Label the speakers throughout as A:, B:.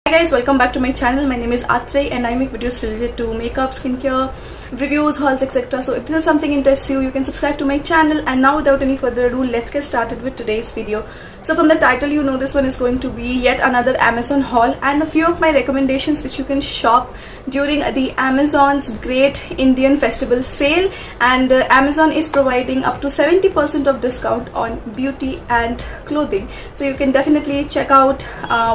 A: Hi guys, welcome back to my channel. My name is Atrey and I make videos related to makeup, skincare, reviews, hauls, etc. So if this is something interests you, you can subscribe to my channel. And now without any further ado, let's get started with today's video. So from the title, you know this one is going to be yet another Amazon haul and a few of my recommendations which you can shop during the Amazon's Great Indian Festival sale. And Amazon is providing up to 70% of discount on beauty and clothing. So you can definitely check out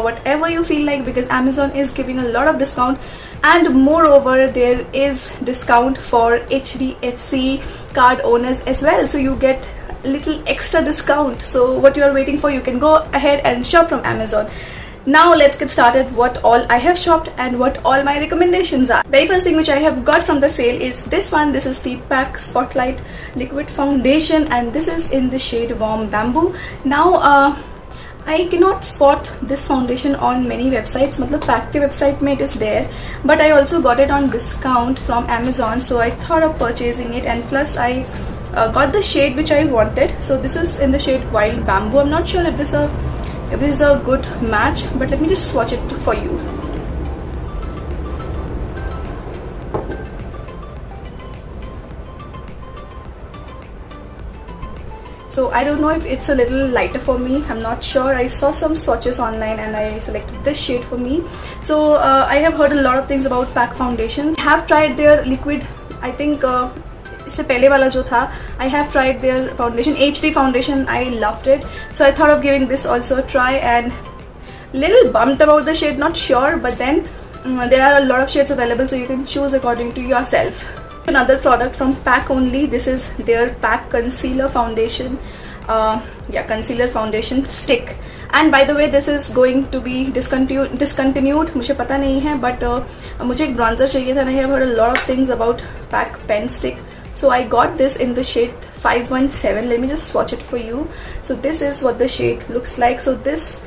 A: whatever you feel like, because Amazon is giving a lot of discount, and moreover there is discount for HDFC card owners as well, so you get little extra discount. So what you are waiting for, you can go ahead and shop from Amazon. Now let's get started what all I have shopped and what all my recommendations are. Very first thing which I have got from the sale is this one. This is the PAC Spotlight Liquid Foundation and this is in the shade Warm Bamboo. Now I cannot spot this foundation on many websites. मतलब PAC के website में it is there, but I also got it on discount from Amazon, so I thought of purchasing it, and plus I got the shade which I wanted. So this is in the shade Wild Bamboo. I'm not sure if this is a good match, but let me just swatch it for you. So I don't know if it's a little lighter for me, I'm not sure. I saw some swatches online and I selected this shade for me. So I have heard a lot of things about PAC foundation. I have tried their liquid, I think इससे पहले वाला जो था, I have tried their foundation, HD foundation. I loved it, so I thought of giving this also a try, and little bummed about the shade, not sure, but then there are a lot of shades available, so you can choose according to yourself. Another product from PAC only. This is their PAC concealer foundation, concealer foundation stick. And by the way, this is going to be discontinued. मुझे पता नहीं है, but मुझे एक bronzer चाहिए था, and I have heard a lot of things about PAC pen stick. So I got this in the shade 517. Let me just swatch it for you. So this is what the shade looks like. So this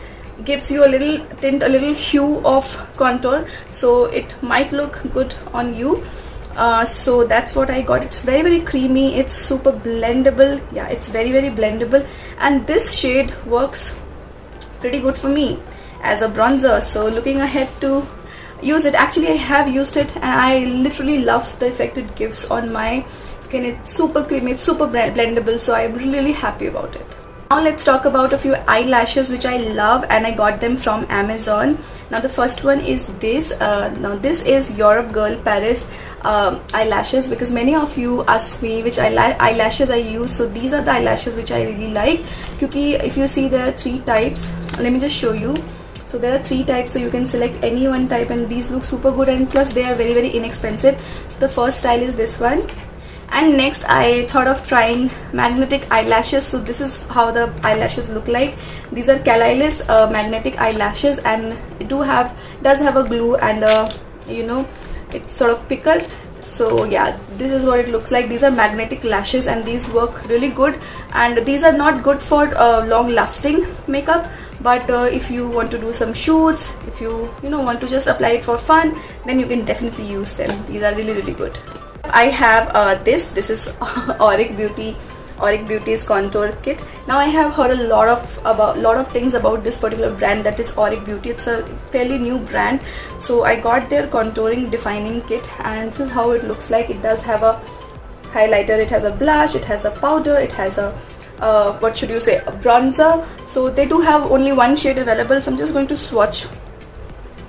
A: gives you a little tint, a little hue of contour, so it might look good on you. So that's what I got. It's very creamy, it's super blendable. Yeah, it's very blendable, and this shade works pretty good for me as a bronzer, so looking ahead to use it. Actually I have used it and I literally love the effect it gives on my skin. It's super creamy, it's super blendable, so I'm really happy about it. Now let's talk about a few eyelashes which I love and I got them from Amazon. Now the first one is this. Now this is Europe Girl Paris eyelashes, because many of you ask me which eyelashes I use. So these are the eyelashes which I really like, because if you see there are 3 types. Let me just show you. So there are 3 types, so you can select any one type, and these look super good, and plus they are very inexpensive. So the first style is this one. And next I thought of trying magnetic eyelashes. So this is how the eyelashes look like. These are Calilis magnetic eyelashes, and it does have a glue, and it's sort of pickled. So yeah, this is what it looks like. These are magnetic lashes and these work really good, and these are not good for long lasting makeup, but if you want to do some shoots, if you want to just apply it for fun, then you can definitely use them. These are really good. I have this is Auric Beauty's contour kit. Now I have heard a lot of things about this particular brand, that is Auric Beauty. It's a fairly new brand, so I got their contouring defining kit, and this is how it looks like. It does have a highlighter, it has a blush, it has a powder, it has a a bronzer. So they do have only one shade available, so I'm just going to swatch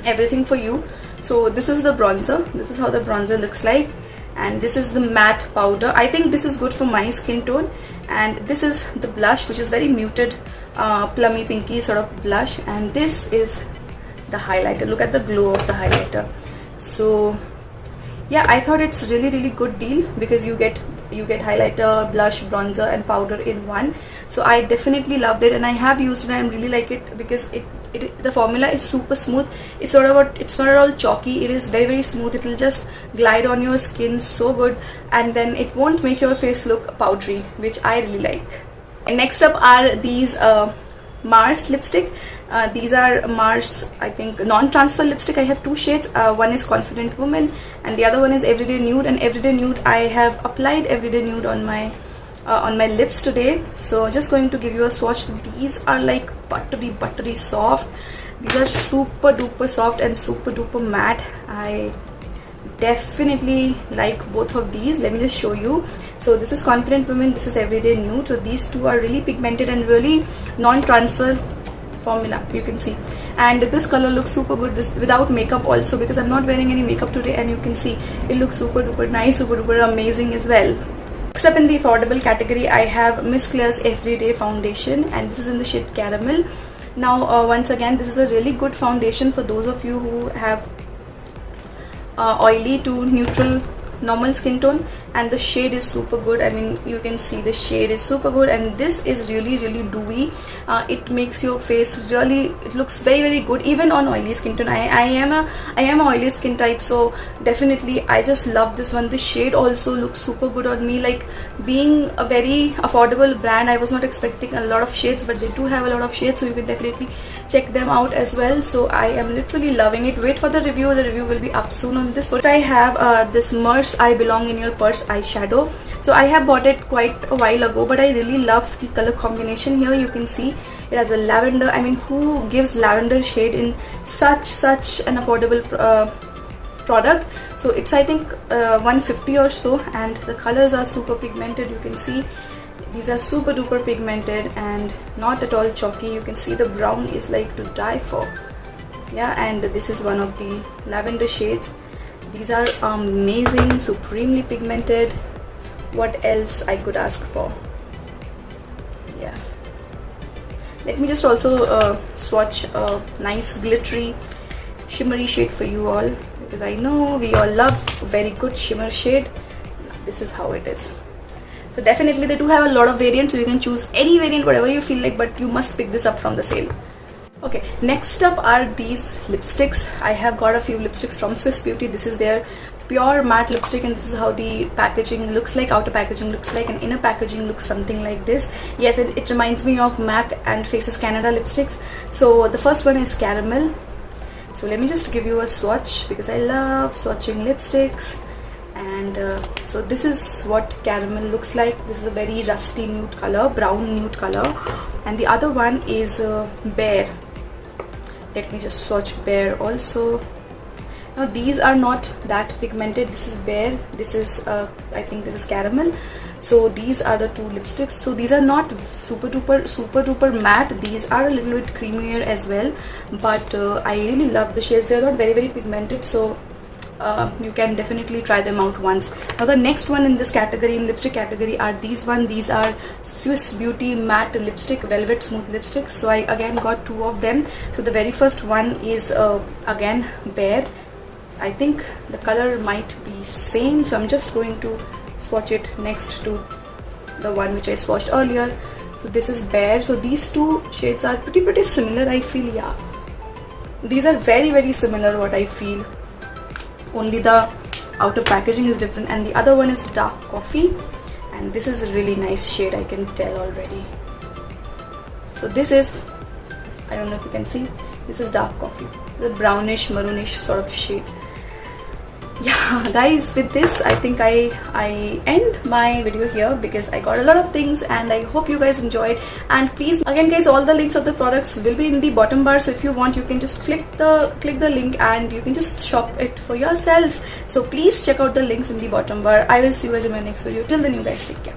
A: everything for you. So this is the bronzer. This is how the bronzer looks like, and this is the matte powder. I think this is good for my skin tone. And this is the blush, which is very muted, plummy pinky sort of blush, and this is the highlighter. Look at the glow of the highlighter. So yeah, I thought it's really good deal, because you get highlighter, blush, bronzer and powder in one. So I definitely loved it, and I have used it and I really like it, because the formula is super smooth. It's not at all chalky. It is very smooth. It will just glide on your skin so good, and then it won't make your face look powdery, which I really like. And next up are these Mars lipstick. These are Mars, I think, non-transfer lipstick. I have 2 shades. One is Confident Woman and the other one is Everyday Nude. And Everyday Nude, I have applied Everyday Nude on my lips today. So just going to give you a swatch. These are like buttery soft, These are super duper soft and super duper matte. I definitely like both of these. Let me just show you. So this is Confident Women, this is Everyday Nude. So these two are really pigmented and really non-transfer formula, you can see. And this color looks super good this without makeup also, because I'm not wearing any makeup today, and you can see it looks super duper nice, super duper amazing as well. Next up in the affordable category, I have Miss Claire's Everyday Foundation, and this is in the shade Caramel. Now once again, this is a really good foundation for those of you who have oily to neutral normal skin tone, and the shade is super good. I mean, you can see the shade is super good, and this is really dewy. It makes your face really, it looks very good even on oily skin tone. I am a oily skin type, so definitely I just love this one. The shade also looks super good on me. Like, being a very affordable brand, I was not expecting a lot of shades, but they do have a lot of shades, so you can definitely check them out as well. So I am literally loving it. Wait for the review will be up soon on this. I have this Murs I Belong in Your Purse eyeshadow. So I have bought it quite a while ago, but I really love the color combination. Here you can see it has a lavender. I mean, who gives lavender shade in such an affordable product? So it's, I think, 150 or so, and the colors are super pigmented. You can see these are super duper pigmented and not at all chalky. You can see the brown is like to die for. Yeah, and this is one of the lavender shades. These are amazing, supremely pigmented. What else I could ask for? Yeah, let me just also swatch a nice glittery shimmery shade for you all, because I know we all love a very good shimmer shade. This is how it is. So definitely they do have a lot of variants, so you can choose any variant, whatever you feel like, but you must pick this up from the sale. Okay, next up are these lipsticks. I have got a few lipsticks from Swiss Beauty. This is their pure matte lipstick, and this is how the packaging looks like. Outer packaging looks like, and inner packaging looks something like this. Yes, it reminds me of MAC and Faces Canada lipsticks. So the first one is Caramel. So let me just give you a swatch, because I love swatching lipsticks. And so this is what Caramel looks like. This is a very rusty nude color, brown nude color. And the other one is Bare. Let me just swatch Bare also. Now these are not that pigmented. This is Bare, this is I think this is Caramel. So these are the two lipsticks. So these are not super duper matte. These are a little bit creamier as well, but I really love the shades. They are not very pigmented, so you can definitely try them out once. Now the next one in this category, in lipstick category, are these are Swiss Beauty matte lipstick, velvet smooth lipsticks. So I again got two of them. So the very first one is again Bare. I think the color might be same, so I'm just going to swatch it next to the one which I swatched earlier. So this is Bare. So these two shades are pretty similar, I feel. Yeah, these are very similar, what I feel. Only the outer packaging is different, and the other one is Dark Coffee, and this is a really nice shade, I can tell already. So this is, I don't know if you can see, this is Dark Coffee, the brownish maroonish sort of shade. Yeah guys, with this I think I end my video here, because I got a lot of things, and I hope you guys enjoyed. And please, again guys, all the links of the products will be in the bottom bar, so if you want, you can just click the link and you can just shop it for yourself. So please check out the links in the bottom bar. I will see you guys in my next video. Till then, you guys take care.